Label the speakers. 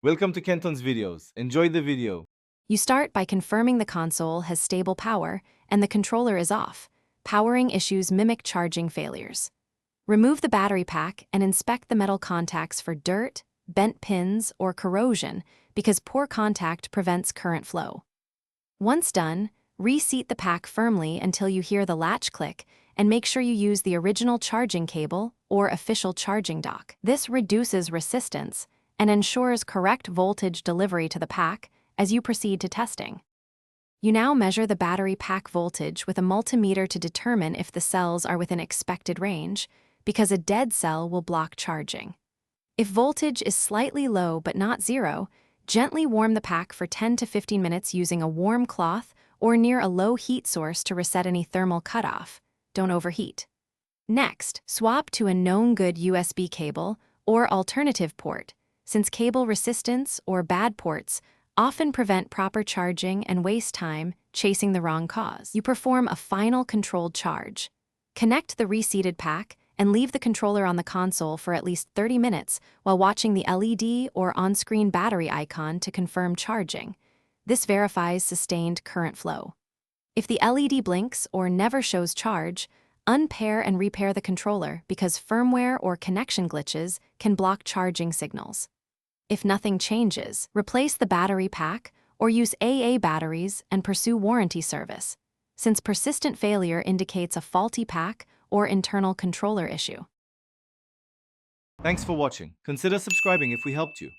Speaker 1: Welcome to Kenton's videos. Enjoy the video.
Speaker 2: You start by confirming the console has stable power and the controller is off. Powering issues mimic charging failures. Remove the battery pack and inspect the metal contacts for dirt, bent pins, or corrosion because poor contact prevents current flow. Once done, reseat the pack firmly until you hear the latch click and make sure you use the original charging cable or official charging dock. This reduces resistance and ensures correct voltage delivery to the pack as you proceed to testing. You now measure the battery pack voltage with a multimeter to determine if the cells are within expected range, because a dead cell will block charging. If voltage is slightly low but not zero, gently warm the pack for 10 to 15 minutes using a warm cloth or near a low heat source to reset any thermal cutoff. Don't overheat. Next, swap to a known good USB cable or alternative port, since cable resistance or bad ports often prevent proper charging and waste time chasing the wrong cause. You perform a final controlled charge. Connect the reseated pack and leave the controller on the console for at least 30 minutes while watching the LED or on-screen battery icon to confirm charging. This verifies sustained current flow. If the LED blinks or never shows charge, unpair and repair the controller because firmware or connection glitches can block charging signals. If nothing changes, replace the battery pack or use AA batteries and pursue warranty service, since persistent failure indicates a faulty pack or internal controller issue.
Speaker 1: Thanks for watching. Consider subscribing if we helped you.